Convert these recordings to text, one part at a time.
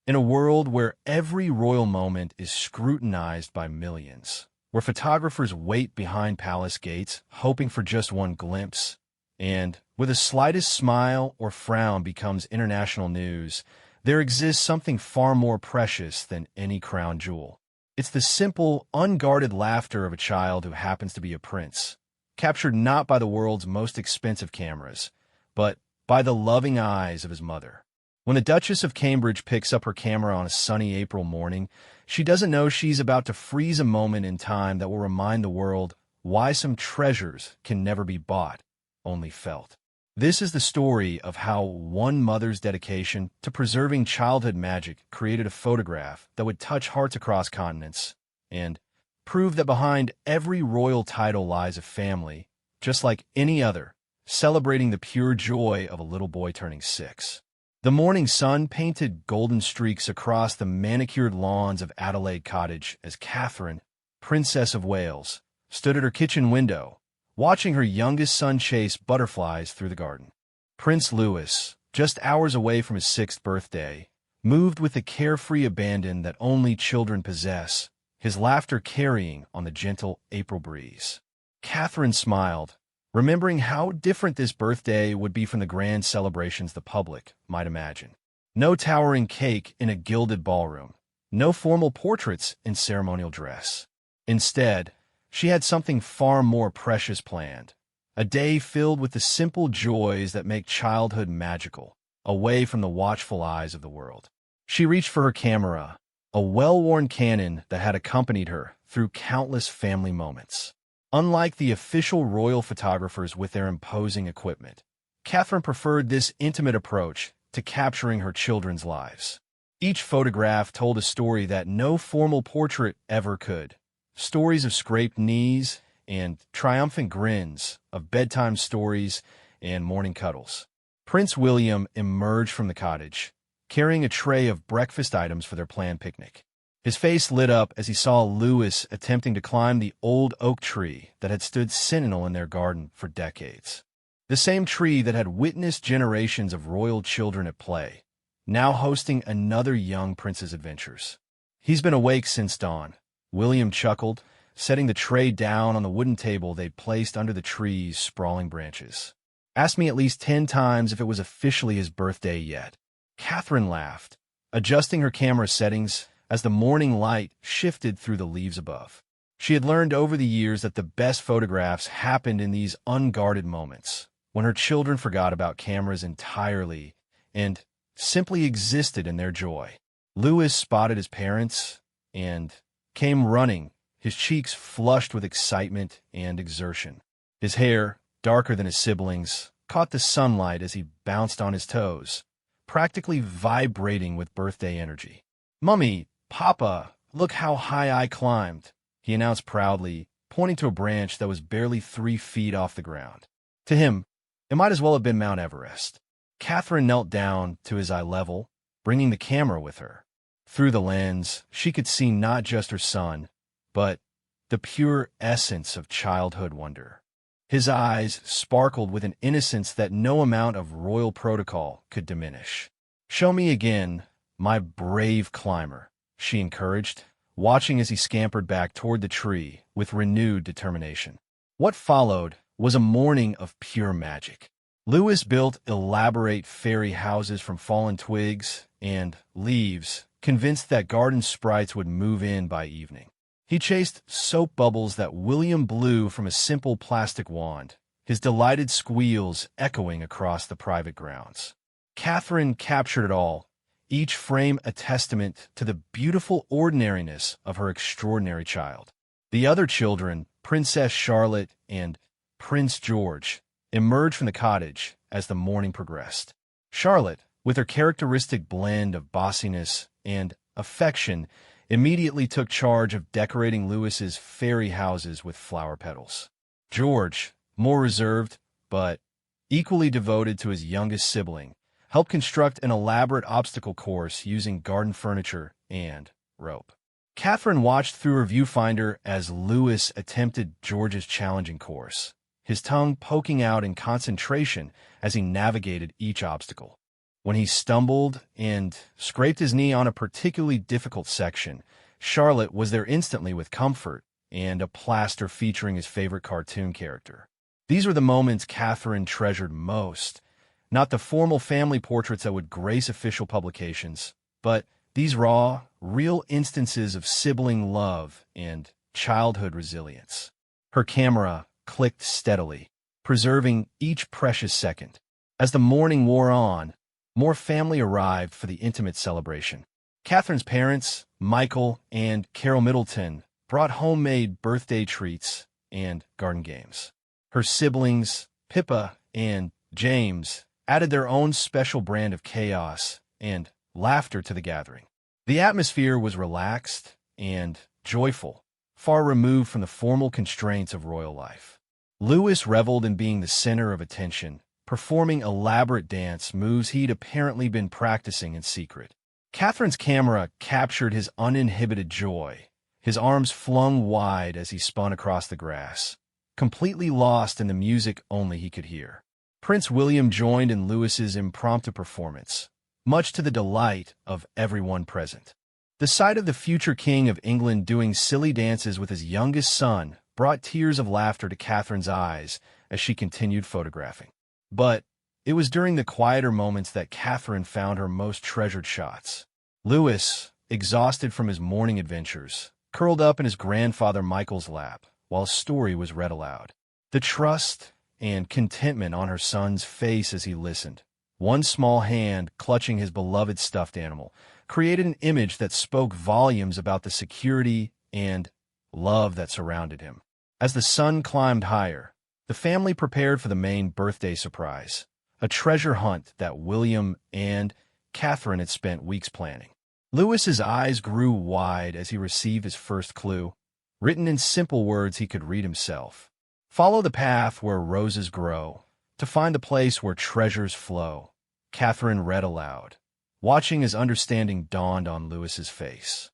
In a world where every royal moment is scrutinized by millions, where photographers wait behind palace gates, hoping for just one glimpse, and where the slightest smile or frown becomes international news, there exists something far more precious than any crown jewel. It's the simple, unguarded laughter of a child who happens to be a prince, captured not by the world's most expensive cameras, but by the loving eyes of his mother. When the Duchess of Cambridge picks up her camera on a sunny April morning, she doesn't know she's about to freeze a moment in time that will remind the world why some treasures can never be bought, only felt. This is the story of how one mother's dedication to preserving childhood magic created a photograph that would touch hearts across continents and prove that behind every royal title lies a family, just like any other, celebrating the pure joy of a little boy turning 6. The morning sun painted golden streaks across the manicured lawns of Adelaide Cottage as Catherine, Princess of Wales, stood at her kitchen window, watching her youngest son chase butterflies through the garden. Prince Louis, just hours away from his 6th birthday, moved with the carefree abandon that only children possess, his laughter carrying on the gentle April breeze. Catherine smiled, remembering how different this birthday would be from the grand celebrations the public might imagine. No towering cake in a gilded ballroom, no formal portraits in ceremonial dress. Instead, she had something far more precious planned, a day filled with the simple joys that make childhood magical, away from the watchful eyes of the world. She reached for her camera, a well-worn Canon that had accompanied her through countless family moments. Unlike the official royal photographers with their imposing equipment, Catherine preferred this intimate approach to capturing her children's lives. Each photograph told a story that no formal portrait ever could. Stories of scraped knees and triumphant grins, of bedtime stories and morning cuddles. Prince William emerged from the cottage, carrying a tray of breakfast items for their planned picnic. His face lit up as he saw Louis attempting to climb the old oak tree that had stood sentinel in their garden for decades. The same tree that had witnessed generations of royal children at play, now hosting another young prince's adventures. "He's been awake since dawn," William chuckled, setting the tray down on the wooden table they'd placed under the tree's sprawling branches. "Asked me at least 10 times if it was officially his birthday yet." Catherine laughed, adjusting her camera settings as the morning light shifted through the leaves above. She had learned over the years that the best photographs happened in these unguarded moments, when her children forgot about cameras entirely and simply existed in their joy. Louis spotted his parents and came running, his cheeks flushed with excitement and exertion. His hair, darker than his siblings, caught the sunlight as he bounced on his toes, practically vibrating with birthday energy. "Mummy, Papa, look how high I climbed," he announced proudly, pointing to a branch that was barely 3 feet off the ground. To him, it might as well have been Mount Everest. Catherine knelt down to his eye level, bringing the camera with her. Through the lens, she could see not just her son, but the pure essence of childhood wonder. His eyes sparkled with an innocence that no amount of royal protocol could diminish. "Show me again, my brave climber," she encouraged, watching as he scampered back toward the tree with renewed determination. What followed was a morning of pure magic. Louis built elaborate fairy houses from fallen twigs and leaves, convinced that garden sprites would move in by evening. He chased soap bubbles that William blew from a simple plastic wand, his delighted squeals echoing across the private grounds. Catherine captured it all, each frame a testament to the beautiful ordinariness of her extraordinary child. The other children, Princess Charlotte and Prince George, emerged from the cottage as the morning progressed. Charlotte, with her characteristic blend of bossiness and affection, immediately took charge of decorating Louis's fairy houses with flower petals. George, more reserved, but equally devoted to his youngest sibling, helped construct an elaborate obstacle course using garden furniture and rope. Catherine watched through her viewfinder as Louis attempted George's challenging course, his tongue poking out in concentration as he navigated each obstacle. When he stumbled and scraped his knee on a particularly difficult section, Charlotte was there instantly with comfort and a plaster featuring his favorite cartoon character. These were the moments Catherine treasured most, not the formal family portraits that would grace official publications, but these raw, real instances of sibling love and childhood resilience. Her camera clicked steadily, preserving each precious second. As the morning wore on, more family arrived for the intimate celebration. Catherine's parents, Michael and Carol Middleton, brought homemade birthday treats and garden games. Her siblings, Pippa and James, added their own special brand of chaos and laughter to the gathering. The atmosphere was relaxed and joyful, far removed from the formal constraints of royal life. Louis reveled in being the center of attention, performing elaborate dance moves he'd apparently been practicing in secret. Catherine's camera captured his uninhibited joy, his arms flung wide as he spun across the grass, completely lost in the music only he could hear. Prince William joined in Louis's impromptu performance, much to the delight of everyone present. The sight of the future King of England doing silly dances with his youngest son brought tears of laughter to Catherine's eyes as she continued photographing. But it was during the quieter moments that Catherine found her most treasured shots. Louis, exhausted from his morning adventures, curled up in his grandfather Michael's lap while a story was read aloud. The trust and contentment on her son's face as he listened, one small hand clutching his beloved stuffed animal, created an image that spoke volumes about the security and love that surrounded him. As the sun climbed higher, the family prepared for the main birthday surprise, a treasure hunt that William and Catherine had spent weeks planning. Louis's eyes grew wide as he received his first clue, written in simple words he could read himself. Follow the path where roses grow, to find the place where treasures flow, Catherine read aloud, watching as understanding dawned on Louis's face.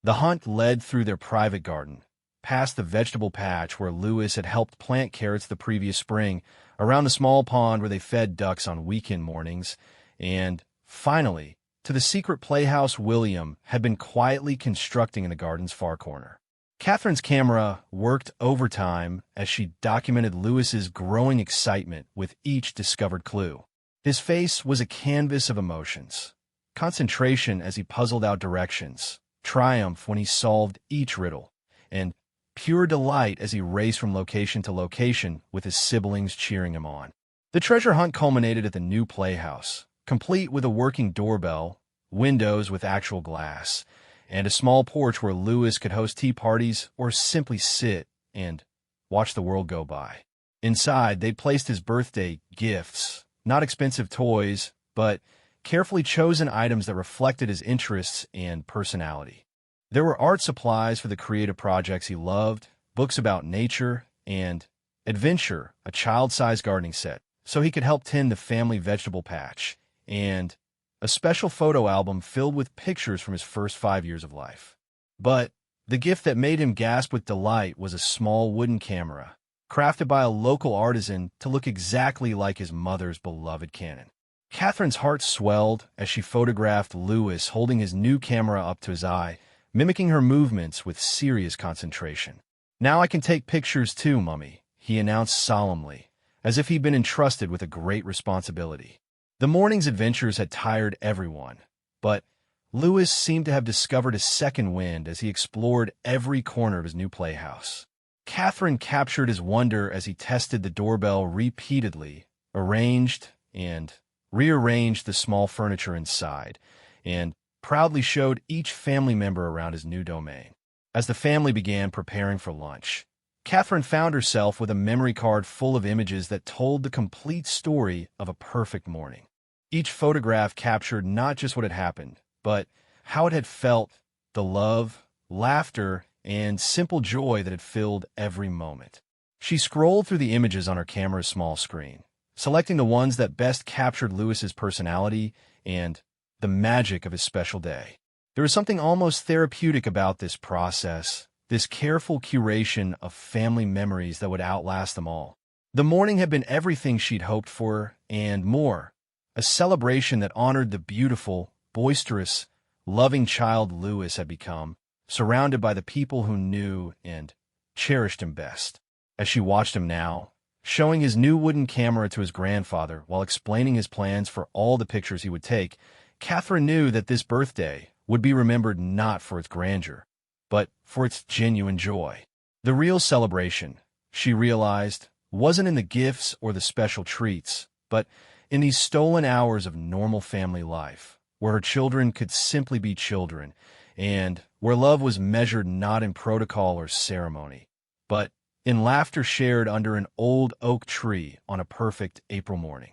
The hunt led through their private garden, past the vegetable patch where Louis had helped plant carrots the previous spring, around the small pond where they fed ducks on weekend mornings, and, finally, to the secret playhouse William had been quietly constructing in the garden's far corner. Catherine's camera worked overtime as she documented Louis's growing excitement with each discovered clue. His face was a canvas of emotions, concentration as he puzzled out directions, triumph when he solved each riddle, and pure delight as he raced from location to location with his siblings cheering him on. The treasure hunt culminated at the new playhouse, complete with a working doorbell, windows with actual glass, and a small porch where Louis could host tea parties or simply sit and watch the world go by. Inside, they placed his birthday gifts, not expensive toys, but carefully chosen items that reflected his interests and personality. There were art supplies for the creative projects he loved, books about nature, and adventure, a child-sized gardening set, so he could help tend the family vegetable patch, and a special photo album filled with pictures from his first 5 years of life. But the gift that made him gasp with delight was a small wooden camera, crafted by a local artisan to look exactly like his mother's beloved Canon. Catherine's heart swelled as she photographed Louis holding his new camera up to his eye, mimicking her movements with serious concentration. "Now I can take pictures too, Mummy," he announced solemnly, as if he'd been entrusted with a great responsibility. The morning's adventures had tired everyone, but Louis seemed to have discovered a second wind as he explored every corner of his new playhouse. Catherine captured his wonder as he tested the doorbell repeatedly, arranged and rearranged the small furniture inside, and proudly showed each family member around his new domain. As the family began preparing for lunch, Catherine found herself with a memory card full of images that told the complete story of a perfect morning. Each photograph captured not just what had happened, but how it had felt, the love, laughter, and simple joy that had filled every moment. She scrolled through the images on her camera's small screen, selecting the ones that best captured Louis's personality and the magic of his special day. There was something almost therapeutic about this process, this careful curation of family memories that would outlast them all. The morning had been everything she'd hoped for and more, a celebration that honored the beautiful, boisterous, loving child Lewis had become, surrounded by the people who knew and cherished him best. As she watched him now, showing his new wooden camera to his grandfather while explaining his plans for all the pictures he would take, Catherine knew that this birthday would be remembered not for its grandeur, but for its genuine joy. The real celebration, she realized, wasn't in the gifts or the special treats, but in these stolen hours of normal family life, where her children could simply be children, and where love was measured not in protocol or ceremony, but in laughter shared under an old oak tree on a perfect April morning.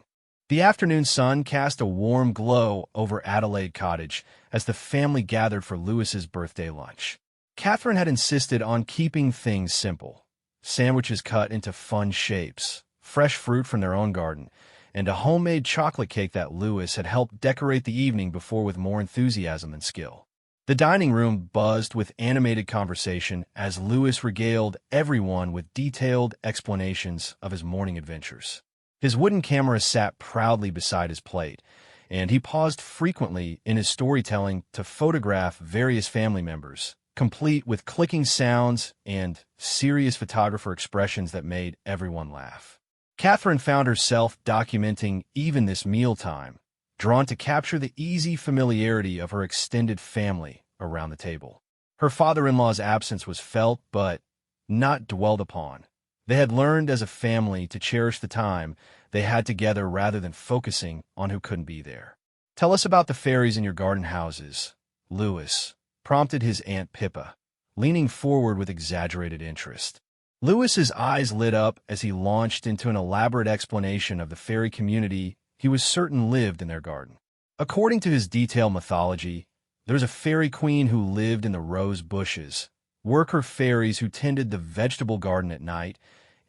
The afternoon sun cast a warm glow over Adelaide Cottage as the family gathered for Lewis's birthday lunch. Catherine had insisted on keeping things simple. Sandwiches cut into fun shapes, fresh fruit from their own garden, and a homemade chocolate cake that Lewis had helped decorate the evening before with more enthusiasm than skill. The dining room buzzed with animated conversation as Lewis regaled everyone with detailed explanations of his morning adventures. His wooden camera sat proudly beside his plate, and he paused frequently in his storytelling to photograph various family members, complete with clicking sounds and serious photographer expressions that made everyone laugh. Catherine found herself documenting even this mealtime, drawn to capture the easy familiarity of her extended family around the table. Her father-in-law's absence was felt but not dwelled upon. They had learned as a family to cherish the time they had together rather than focusing on who couldn't be there. "Tell us about the fairies in your garden houses," Lewis prompted his Aunt Pippa, leaning forward with exaggerated interest. Lewis's eyes lit up as he launched into an elaborate explanation of the fairy community he was certain lived in their garden. According to his detailed mythology, there was a fairy queen who lived in the rose bushes, worker fairies who tended the vegetable garden at night,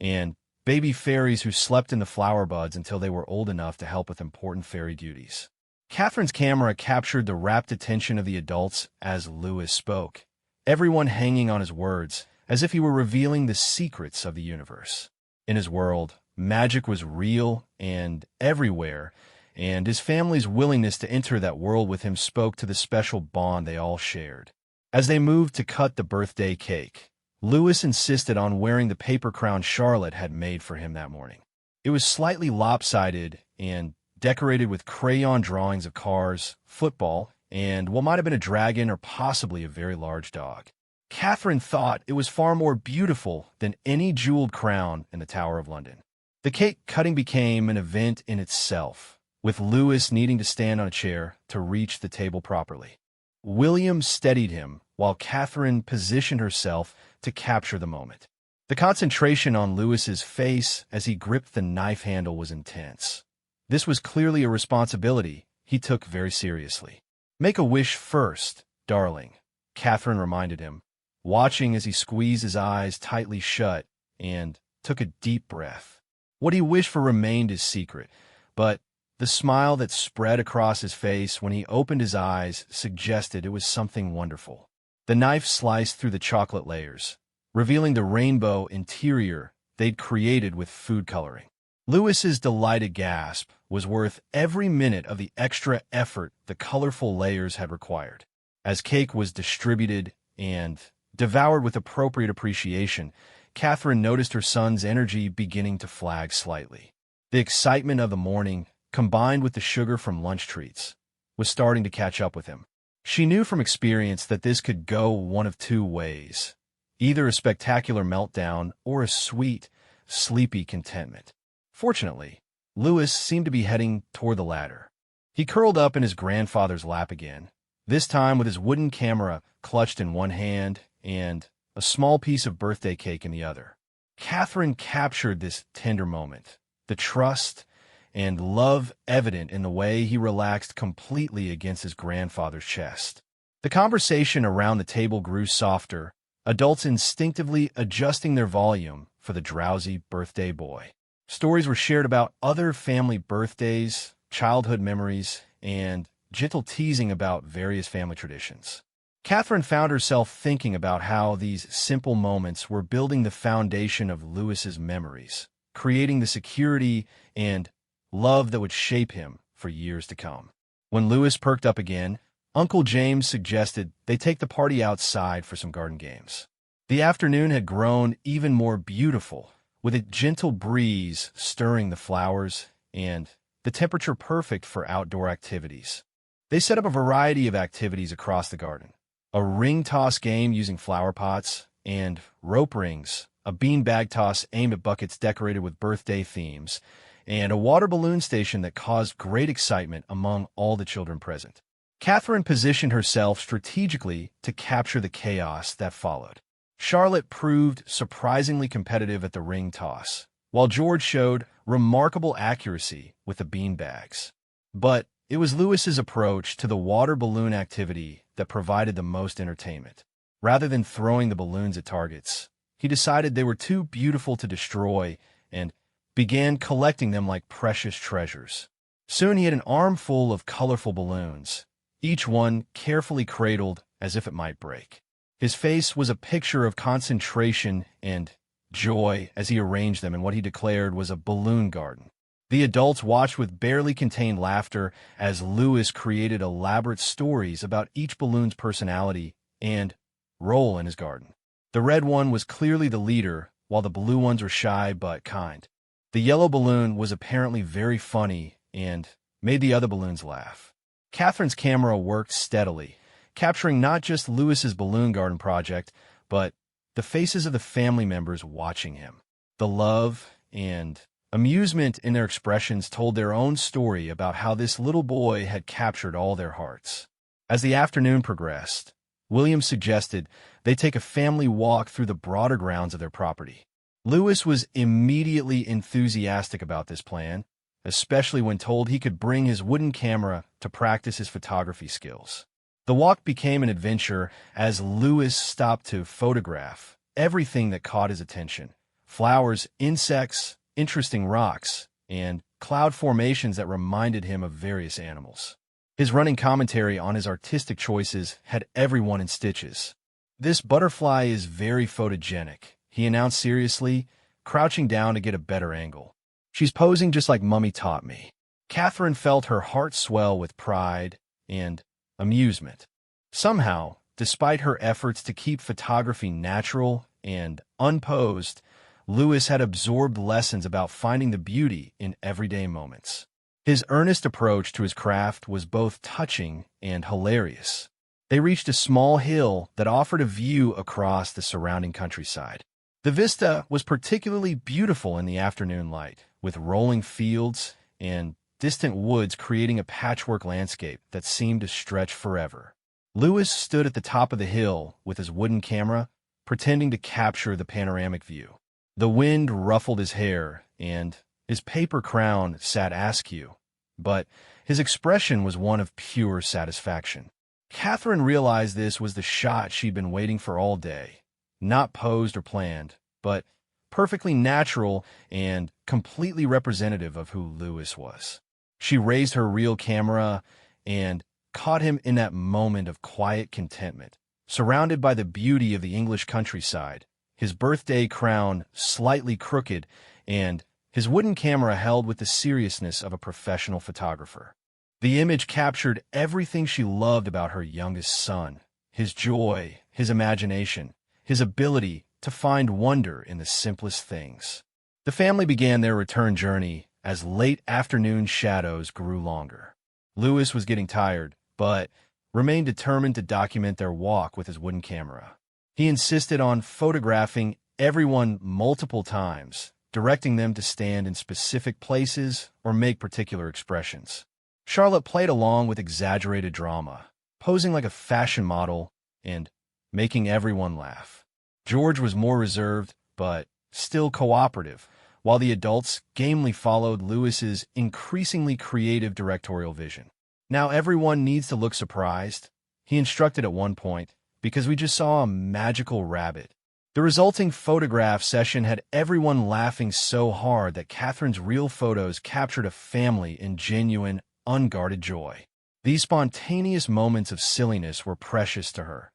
and baby fairies who slept in the flower buds until they were old enough to help with important fairy duties. Catherine's camera captured the rapt attention of the adults as Lewis spoke, everyone hanging on his words, as if he were revealing the secrets of the universe. In his world, magic was real and everywhere, and his family's willingness to enter that world with him spoke to the special bond they all shared. As they moved to cut the birthday cake, Lewis insisted on wearing the paper crown Charlotte had made for him that morning. It was slightly lopsided and decorated with crayon drawings of cars, football, and what might have been a dragon or possibly a very large dog. Catherine thought it was far more beautiful than any jeweled crown in the Tower of London. The cake cutting became an event in itself, with Lewis needing to stand on a chair to reach the table properly. William steadied him while Catherine positioned herself to capture the moment. The concentration on Lewis's face as he gripped the knife handle was intense. This was clearly a responsibility he took very seriously. "Make a wish first, darling," Catherine reminded him, watching as he squeezed his eyes tightly shut and took a deep breath. What he wished for remained his secret, but the smile that spread across his face when he opened his eyes suggested it was something wonderful. The knife sliced through the chocolate layers, revealing the rainbow interior they'd created with food coloring. Lewis's delighted gasp was worth every minute of the extra effort the colorful layers had required. As cake was distributed and devoured with appropriate appreciation, Catherine noticed her son's energy beginning to flag slightly. The excitement of the morning, combined with the sugar from lunch treats, was starting to catch up with him. She knew from experience that this could go one of two ways, either a spectacular meltdown or a sweet, sleepy contentment. Fortunately, Lewis seemed to be heading toward the latter. He curled up in his grandfather's lap again, this time with his wooden camera clutched in one hand and a small piece of birthday cake in the other. Catherine captured this tender moment, the trust and love evident in the way he relaxed completely against his grandfather's chest. The conversation around the table grew softer, adults instinctively adjusting their volume for the drowsy birthday boy. Stories were shared about other family birthdays, childhood memories, and gentle teasing about various family traditions. Catherine found herself thinking about how these simple moments were building the foundation of Lewis's memories, creating the security and love that would shape him for years to come. When Louis perked up again, Uncle James suggested they take the party outside for some garden games. The afternoon had grown even more beautiful, with a gentle breeze stirring the flowers and the temperature perfect for outdoor activities. They set up a variety of activities across the garden. A ring toss game using flower pots, and rope rings, a beanbag toss aimed at buckets decorated with birthday themes, and a water balloon station that caused great excitement among all the children present. Catherine positioned herself strategically to capture the chaos that followed. Charlotte proved surprisingly competitive at the ring toss, while George showed remarkable accuracy with the beanbags. But it was Louis's approach to the water balloon activity that provided the most entertainment. Rather than throwing the balloons at targets, he decided they were too beautiful to destroy and began collecting them like precious treasures. Soon he had an armful of colorful balloons, each one carefully cradled as if it might break. His face was a picture of concentration and joy as he arranged them in what he declared was a balloon garden. The adults watched with barely contained laughter as Louis created elaborate stories about each balloon's personality and role in his garden. The red one was clearly the leader, while the blue ones were shy but kind. The yellow balloon was apparently very funny and made the other balloons laugh. Catherine's camera worked steadily, capturing not just Louis's balloon garden project, but the faces of the family members watching him. The love and amusement in their expressions told their own story about how this little boy had captured all their hearts. As the afternoon progressed, William suggested they take a family walk through the broader grounds of their property. Louis was immediately enthusiastic about this plan, especially when told he could bring his wooden camera to practice his photography skills. The walk became an adventure as Louis stopped to photograph everything that caught his attention: flowers, insects, interesting rocks, and cloud formations that reminded him of various animals. His running commentary on his artistic choices had everyone in stitches. "This butterfly is very photogenic," he announced seriously, crouching down to get a better angle. "She's posing just like Mummy taught me." Catherine felt her heart swell with pride and amusement. Somehow, despite her efforts to keep photography natural and unposed, Louis had absorbed lessons about finding the beauty in everyday moments. His earnest approach to his craft was both touching and hilarious. They reached a small hill that offered a view across the surrounding countryside. The vista was particularly beautiful in the afternoon light, with rolling fields and distant woods creating a patchwork landscape that seemed to stretch forever. Louis stood at the top of the hill with his wooden camera, pretending to capture the panoramic view. The wind ruffled his hair, and his paper crown sat askew, but his expression was one of pure satisfaction. Catherine realized this was the shot she'd been waiting for all day, not posed or planned, but perfectly natural and completely representative of who Louis was. She raised her real camera and caught him in that moment of quiet contentment, surrounded by the beauty of the English countryside, his birthday crown slightly crooked, and his wooden camera held with the seriousness of a professional photographer. The image captured everything she loved about her youngest son: his joy, his imagination, his ability to find wonder in the simplest things. The family began their return journey as late afternoon shadows grew longer. Louis was getting tired, but remained determined to document their walk with his wooden camera. He insisted on photographing everyone multiple times, directing them to stand in specific places or make particular expressions. Charlotte played along with exaggerated drama, posing like a fashion model and making everyone laugh. George was more reserved, but still cooperative, while the adults gamely followed Louis's increasingly creative directorial vision. "Now everyone needs to look surprised," he instructed at one point, "because we just saw a magical rabbit." The resulting photograph session had everyone laughing so hard that Catherine's real photos captured a family in genuine, unguarded joy. These spontaneous moments of silliness were precious to her,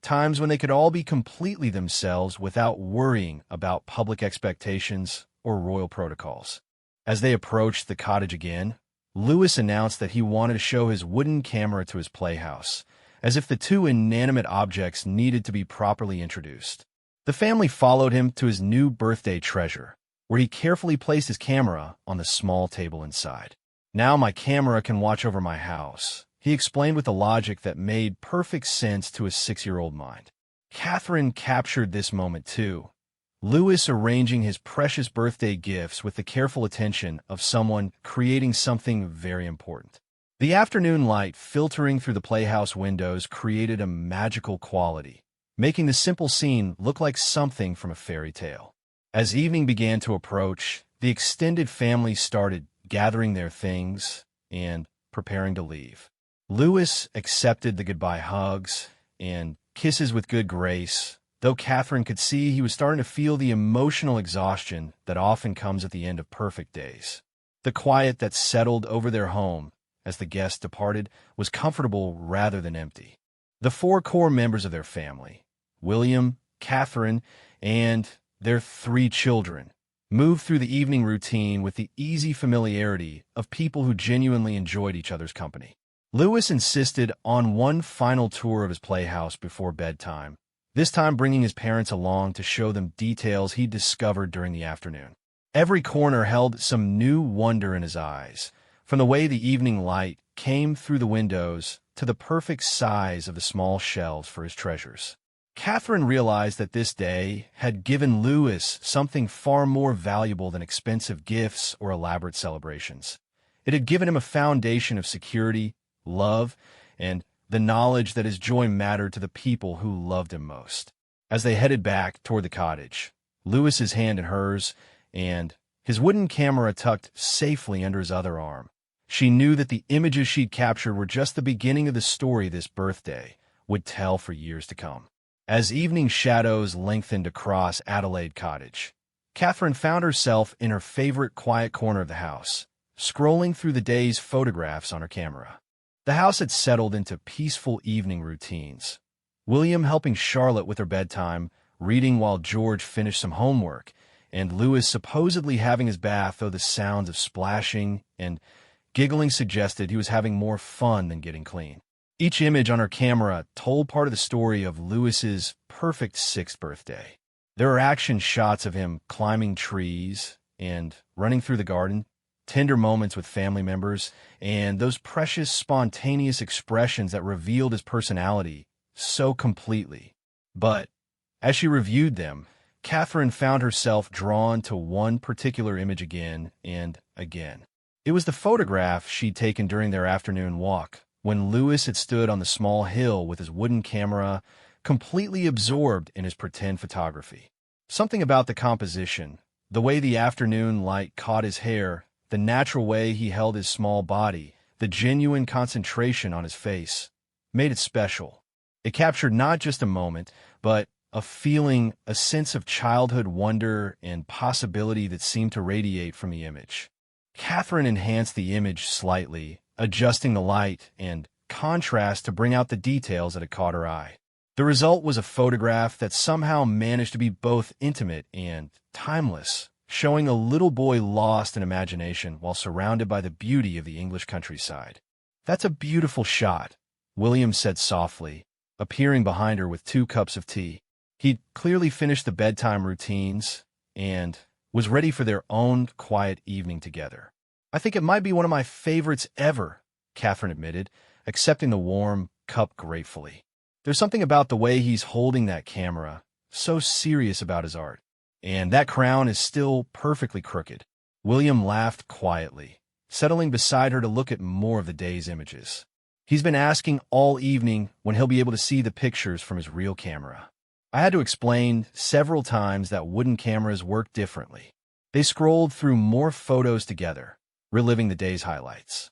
times when they could all be completely themselves without worrying about public expectations or royal protocols. As they approached the cottage again, Lewis announced that he wanted to show his wooden camera to his playhouse, as if the two inanimate objects needed to be properly introduced. The family followed him to his new birthday treasure, where he carefully placed his camera on the small table inside. "Now my camera can watch over my house," he explained with a logic that made perfect sense to his 6-year-old mind. Catherine captured this moment too, Lewis arranging his precious birthday gifts with the careful attention of someone creating something very important. The afternoon light filtering through the playhouse windows created a magical quality, making the simple scene look like something from a fairy tale. As evening began to approach, the extended family started gathering their things and preparing to leave. Lewis accepted the goodbye hugs and kisses with good grace, though Catherine could see he was starting to feel the emotional exhaustion that often comes at the end of perfect days. The quiet that settled over their home as the guests departed was comfortable rather than empty. The 4 core members of their family, William, Catherine, and their 3 children, moved through the evening routine with the easy familiarity of people who genuinely enjoyed each other's company. Lewis insisted on one final tour of his playhouse before bedtime, this time bringing his parents along to show them details he discovered during the afternoon. Every corner held some new wonder in his eyes, from the way the evening light came through the windows to the perfect size of the small shelves for his treasures. Catherine realized that this day had given Lewis something far more valuable than expensive gifts or elaborate celebrations. It had given him a foundation of security, love, and the knowledge that his joy mattered to the people who loved him most. As they headed back toward the cottage, Lewis's hand in hers and his wooden camera tucked safely under his other arm, she knew that the images she'd captured were just the beginning of the story this birthday would tell for years to come. As evening shadows lengthened across Adelaide Cottage, Catherine found herself in her favorite quiet corner of the house, scrolling through the day's photographs on her camera. The house had settled into peaceful evening routines. William helping Charlotte with her bedtime, reading while George finished some homework, and Lewis supposedly having his bath, though the sounds of splashing and giggling suggested he was having more fun than getting clean. Each image on her camera told part of the story of Lewis's perfect 6th birthday. There are action shots of him climbing trees and running through the garden, tender moments with family members, and those precious spontaneous expressions that revealed his personality so completely. But as she reviewed them, Catherine found herself drawn to one particular image again and again. It was the photograph she'd taken during their afternoon walk, when Lewis had stood on the small hill with his wooden camera, completely absorbed in his pretend photography. Something about the composition, the way the afternoon light caught his hair, the natural way he held his small body, the genuine concentration on his face, made it special. It captured not just a moment, but a feeling, a sense of childhood wonder and possibility that seemed to radiate from the image. Catherine enhanced the image slightly, adjusting the light and contrast to bring out the details that had caught her eye. The result was a photograph that somehow managed to be both intimate and timeless, showing a little boy lost in imagination while surrounded by the beauty of the English countryside. "That's a beautiful shot," William said softly, appearing behind her with 2 cups of tea. He'd clearly finished the bedtime routines and was ready for their own quiet evening together. "I think it might be one of my favorites ever," Catherine admitted, accepting the warm cup gratefully. "There's something about the way he's holding that camera, so serious about his art. And that crown is still perfectly crooked." William laughed quietly, settling beside her to look at more of the day's images. He's been asking all evening when he'll be able to see the pictures from his real camera. I had to explain several times that wooden cameras work differently. They scrolled through more photos together, reliving the day's highlights.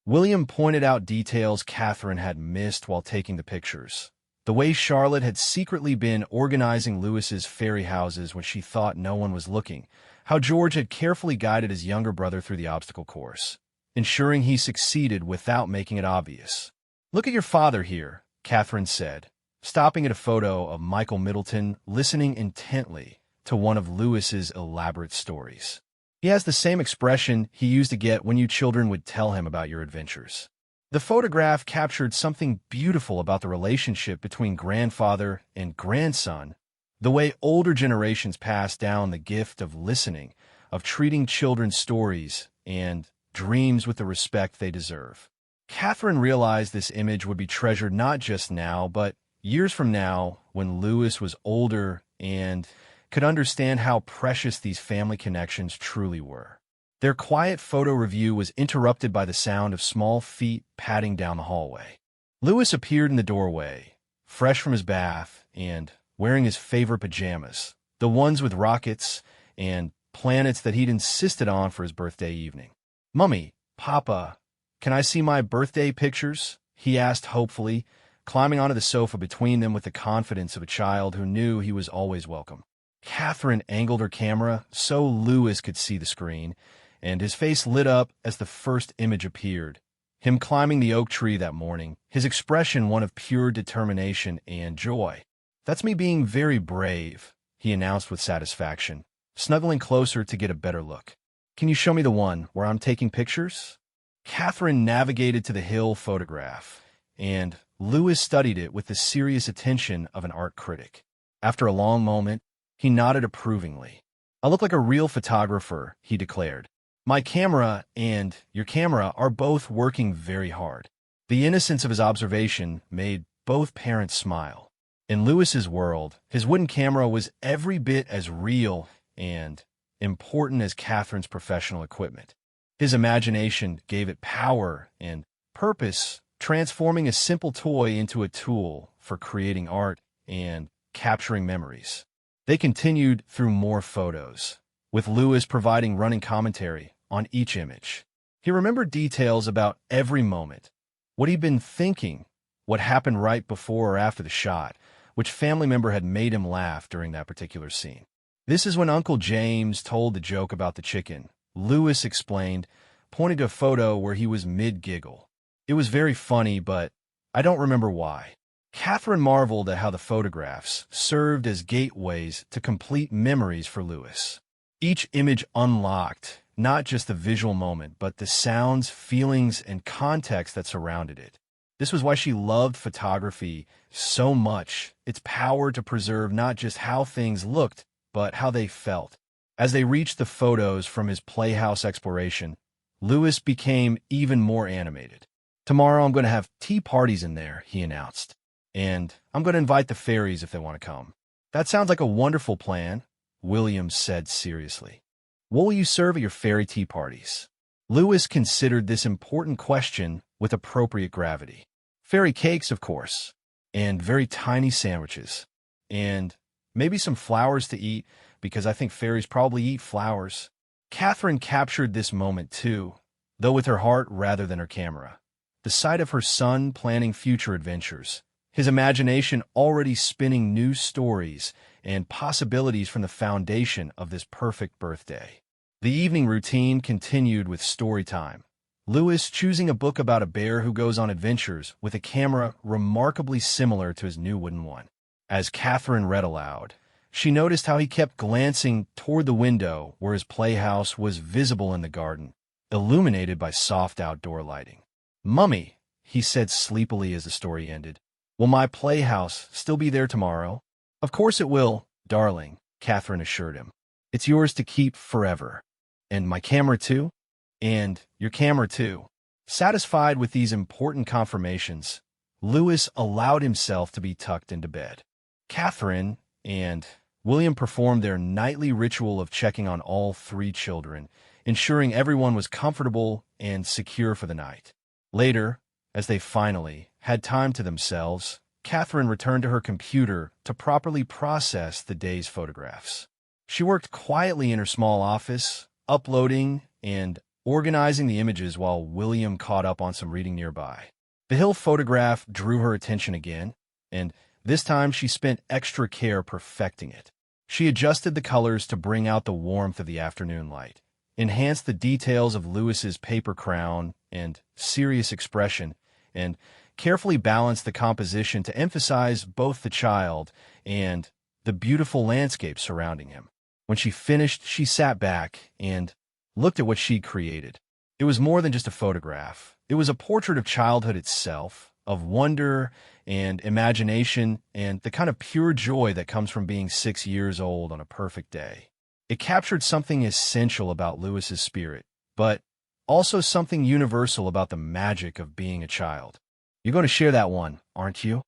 William pointed out details Catherine had missed while taking the pictures. The way Charlotte had secretly been organizing Lewis's fairy houses when she thought no one was looking, how George had carefully guided his younger brother through the obstacle course, ensuring he succeeded without making it obvious. "Look at your father here," Catherine said, stopping at a photo of Michael Middleton listening intently to one of Lewis's elaborate stories. He has the same expression he used to get when you children would tell him about your adventures. The photograph captured something beautiful about the relationship between grandfather and grandson, the way older generations pass down the gift of listening, of treating children's stories and dreams with the respect they deserve. Catherine realized this image would be treasured not just now, but years from now, when Lewis was older and could understand how precious these family connections truly were. Their quiet photo review was interrupted by the sound of small feet padding down the hallway. Lewis appeared in the doorway, fresh from his bath and wearing his favorite pajamas, the ones with rockets and planets that he'd insisted on for his birthday evening. "Mummy, Papa, can I see my birthday pictures?" he asked hopefully, climbing onto the sofa between them with the confidence of a child who knew he was always welcome. Catherine angled her camera so Lewis could see the screen, and his face lit up as the first image appeared. Him climbing the oak tree that morning, his expression one of pure determination and joy. "That's me being very brave," he announced with satisfaction, snuggling closer to get a better look. "Can you show me the one where I'm taking pictures?" Catherine navigated to the hill photograph, and Lewis studied it with the serious attention of an art critic. After a long moment, he nodded approvingly. "I look like a real photographer," he declared. "My camera and your camera are both working very hard." The innocence of his observation made both parents smile. In Lewis's world, his wooden camera was every bit as real and important as Catherine's professional equipment. His imagination gave it power and purpose, transforming a simple toy into a tool for creating art and capturing memories. They continued through more photos, with Lewis providing running commentary on each image. He remembered details about every moment, what he'd been thinking, what happened right before or after the shot, which family member had made him laugh during that particular scene. "This is when Uncle James told the joke about the chicken," Lewis explained, pointing to a photo where he was mid-giggle. "It was very funny, but I don't remember why." Catherine marveled at how the photographs served as gateways to complete memories for Lewis. Each image unlocked not just the visual moment, but the sounds, feelings, and context that surrounded it. This was why she loved photography so much, its power to preserve not just how things looked, but how they felt. As they reached the photos from his playhouse exploration, Lewis became even more animated. "Tomorrow I'm going to have tea parties in there," he announced. "And I'm going to invite the fairies if they want to come." "That sounds like a wonderful plan," William said seriously. "What will you serve at your fairy tea parties?" Lewis considered this important question with appropriate gravity. "Fairy cakes, of course, and very tiny sandwiches, and maybe some flowers to eat, because I think fairies probably eat flowers." Catherine captured this moment too, though with her heart rather than her camera. The sight of her son planning future adventures, his imagination already spinning new stories and possibilities from the foundation of this perfect birthday. The evening routine continued with story time, Lewis choosing a book about a bear who goes on adventures with a camera remarkably similar to his new wooden one. As Catherine read aloud, she noticed how he kept glancing toward the window where his playhouse was visible in the garden, illuminated by soft outdoor lighting. "Mummy," he said sleepily as the story ended, "will my playhouse still be there tomorrow?" "Of course it will, darling," Catherine assured him. "It's yours to keep forever. And my camera too? And your camera too." Satisfied with these important confirmations, Lewis allowed himself to be tucked into bed. Catherine and William performed their nightly ritual of checking on all three children, ensuring everyone was comfortable and secure for the night. Later, as they finally had time to themselves, Catherine returned to her computer to properly process the day's photographs. She worked quietly in her small office, uploading and organizing the images while William caught up on some reading nearby. The hill photograph drew her attention again, and this time she spent extra care perfecting it. She adjusted the colors to bring out the warmth of the afternoon light, enhanced the details of Lewis's paper crown and serious expression, and carefully balanced the composition to emphasize both the child and the beautiful landscape surrounding him. When she finished, she sat back and looked at what she'd created. It was more than just a photograph. It was a portrait of childhood itself, of wonder and imagination and the kind of pure joy that comes from being 6 years old on a perfect day. It captured something essential about Lewis's spirit, but also something universal about the magic of being a child. "You're going to share that one, aren't you?"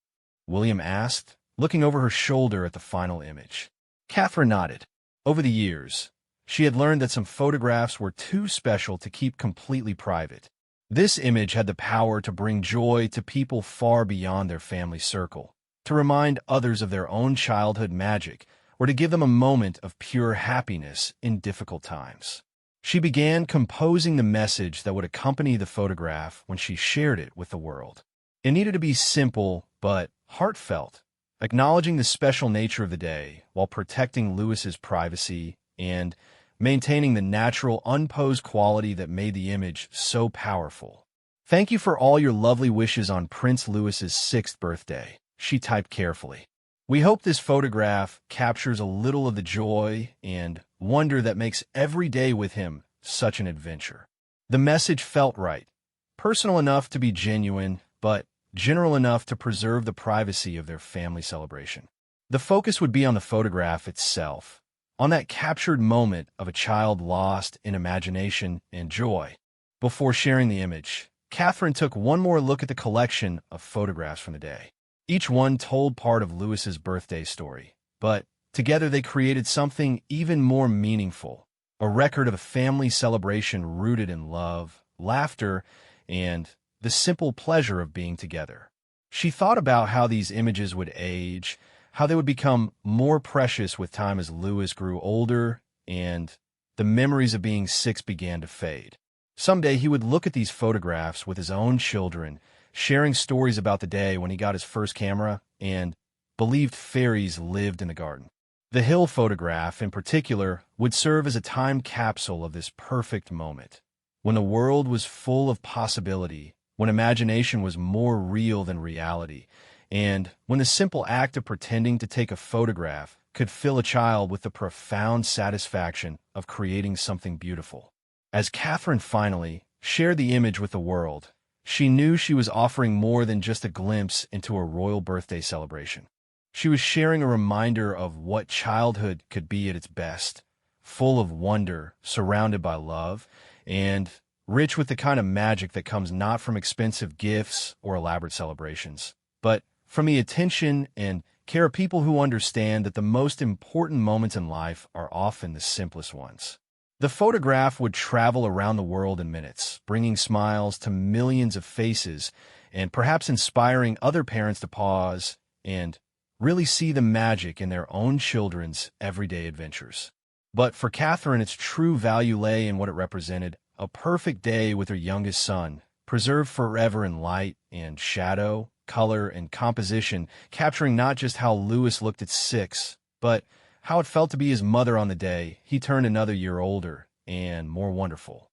William asked, looking over her shoulder at the final image. Catherine nodded. Over the years, she had learned that some photographs were too special to keep completely private. This image had the power to bring joy to people far beyond their family circle, to remind others of their own childhood magic, or to give them a moment of pure happiness in difficult times. She began composing the message that would accompany the photograph when she shared it with the world. It needed to be simple but heartfelt, acknowledging the special nature of the day while protecting Lewis's privacy and maintaining the natural, unposed quality that made the image so powerful. "Thank you for all your lovely wishes on Prince Lewis's 6th birthday," she typed carefully. "We hope this photograph captures a little of the joy and wonder that makes every day with him such an adventure." The message felt right, personal enough to be genuine, but general enough to preserve the privacy of their family celebration. The focus would be on the photograph itself, on that captured moment of a child lost in imagination and joy. Before sharing the image, Catherine took one more look at the collection of photographs from the day. Each one told part of Lewis's birthday story, but together they created something even more meaningful, a record of a family celebration rooted in love, laughter, and the simple pleasure of being together. She thought about how these images would age, how they would become more precious with time as Lewis grew older and the memories of being 6 began to fade. Someday he would look at these photographs with his own children, sharing stories about the day when he got his first camera and believed fairies lived in the garden. The hill photograph, in particular, would serve as a time capsule of this perfect moment, when the world was full of possibility, when imagination was more real than reality, and when the simple act of pretending to take a photograph could fill a child with the profound satisfaction of creating something beautiful. As Catherine finally shared the image with the world, she knew she was offering more than just a glimpse into a royal birthday celebration. She was sharing a reminder of what childhood could be at its best, full of wonder, surrounded by love, and rich with the kind of magic that comes not from expensive gifts or elaborate celebrations, but from the attention and care of people who understand that the most important moments in life are often the simplest ones. The photograph would travel around the world in minutes, bringing smiles to millions of faces and perhaps inspiring other parents to pause and really see the magic in their own children's everyday adventures. But for Catherine, its true value lay in what it represented: a perfect day with her youngest son, preserved forever in light and shadow, color and composition, capturing not just how Lewis looked at 6, but how it felt to be his mother on the day he turned another year older and more wonderful.